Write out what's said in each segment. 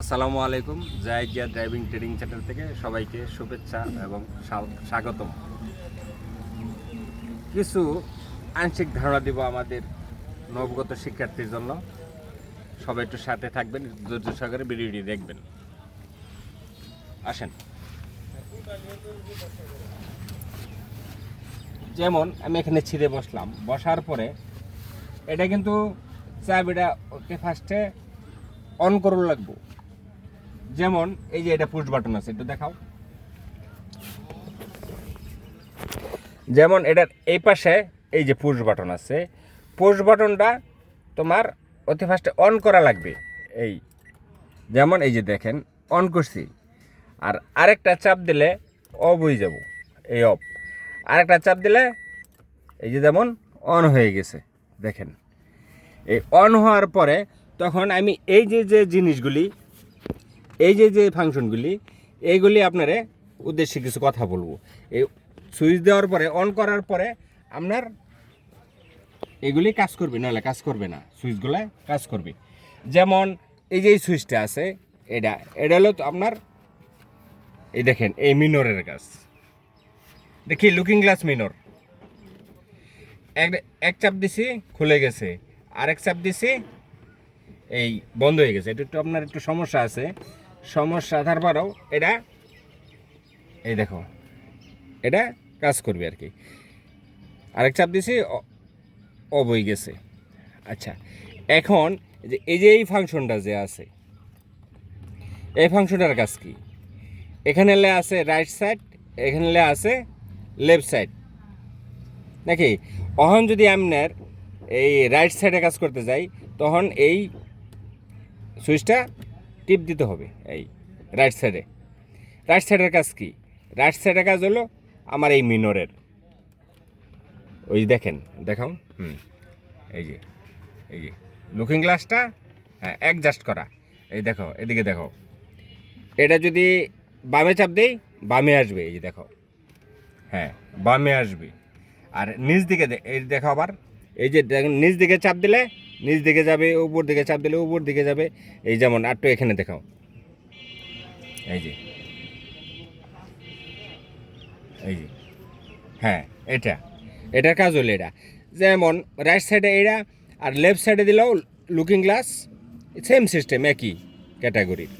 আসসালামু আলাইকুম। জায়েদ Zia driving training channel থেকে সবাইকে শুভেচ্ছা এবং স্বাগতম। কিছু আংশিক ধারণা দিব আমাদের নবগত শিক্ষার্থীর জন্য। সবাই একটু সাথে থাকবেন, ধৈর্য সহকারে ভিডিওটি দেখবেন। আসেন, যেমন আমি এখানে ছিঁড়ে বসলাম, বসার পরে এটা কিন্তু চাবিটা ওকে ফার্স্টে অন করুন লাগবো। যেমন এই যে এটা পুশ বাটন আছে, একটু দেখাও। যেমন এটার এই পাশে এই যে পুশ বাটন আছে, পুশ বাটনটা তোমার অতি ফার্স্টে অন করা লাগবে। এই যেমন এই যে দেখেন অন করছি, আর আরেকটা চাপ দিলে অফ হয়ে যাব, এই অফ। আরেকটা চাপ দিলে এই যে যেমন অন হয়ে গেছে, দেখেন। এই অন হওয়ার পরে তখন আমি এই যে জিনিসগুলি, এই যে ফাংশনগুলি, এইগুলি আপনার উদ্দেশ্যে কিছু কথা বলবো। এই সুইচ দেওয়ার পরে, অন করার পরে আপনার এগুলি কাজ করবে, নাহলে কাজ করবে না। সুইচগুলো কাজ করবে। যেমন এই যে সুইচটা আছে, এটা হলো তো আপনার, এই দেখেন এই মিনরের কাজ। দেখি লুকিং গ্লাস মিনর, এক চাপ দিছি খুলে গেছে, আরেক চাপ দিছি এই বন্ধ হয়ে গেছে। এটা একটু আপনার একটু সমস্যা আছে, সমস্যা তারপরেও এটা এই দেখো এটা কাজ করবে আর কি। আরেক চাপ দিছি অফ হয়ে গেছে। আচ্ছা, এখন এই যে এই ফাংশনটা যে আছে, এই ফাংশনটার কাজ কি? এখানে আছে রাইট সাইড, এখানে আছে লেফট সাইড, নাকি? তখন যদি আপনার এই রাইট সাইডে কাজ করতে যাই, তখন এই সুইচটা টিপ দিতে হবে এই রাইট সাইডে। রাইট সাইডের কাজ কি? রাইট সাইডের কাজ হলো আমার এই মিনরের, ওই দেখেন, দেখাও। এই যে লুকিং গ্লাসটা, হ্যাঁ, অ্যাডজাস্ট করা। এই দেখো, এদিকে দেখো, এটা যদি বামে চাপ দেই বামে আসবে, এই যে দেখো, হ্যাঁ বামে আসবে। আর নিচ দিকে এই দেখো আবার, এই যে নিচ দিকে চাপ দিলে নিচ দিকে যাবে, উপর দিকে চাপ দিলে উপর দিকে যাবে। এই যেমন আরটু এখানে দেখাও, এই যে হ্যাঁ, এটার কাজ হলো এটা। যেমন রাইট সাইডে এটা, আর লেফট সাইডে দিলেও লুকিং গ্লাস, সেম সিস্টেম, একই ক্যাটাগরির।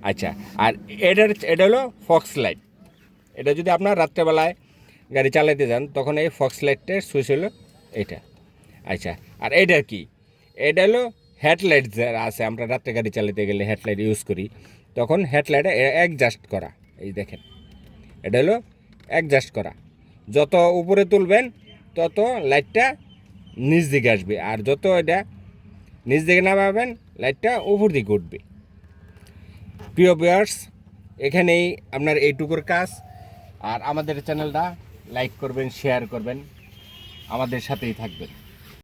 আচ্ছা, আর এটা হলো ফক্স লাইট। এটা যদি আপনার রাত্রেবেলায় গাড়ি চালাতে যান, তখন এই ফক্স লাইটের সুইচ হলো এটা। আচ্ছা, আর এইটার কি? এটা হলো হেডলাইট যারা আছে, আমরা রাত্রে গাড়ি চালাতে গেলে হেডলাইট ইউজ করি, তখন হেডলাইটে অ্যাডজাস্ট করা। এই দেখেন, এটা হলো অ্যাডজাস্ট করা। যত উপরে তুলবেন তত লাইটটা নিচ দিকে আসবে, আর যত এটা নিচ দিকে নামাবেন লাইটটা উপর দিকে উঠবে। প্রিয় ভিউয়ার্স, এখানেই আপনার এইটুকুর কাজ। আর আমাদের চ্যানেলটা লাইক করবেন, শেয়ার করবেন, আমাদের সাথেই থাকবেন।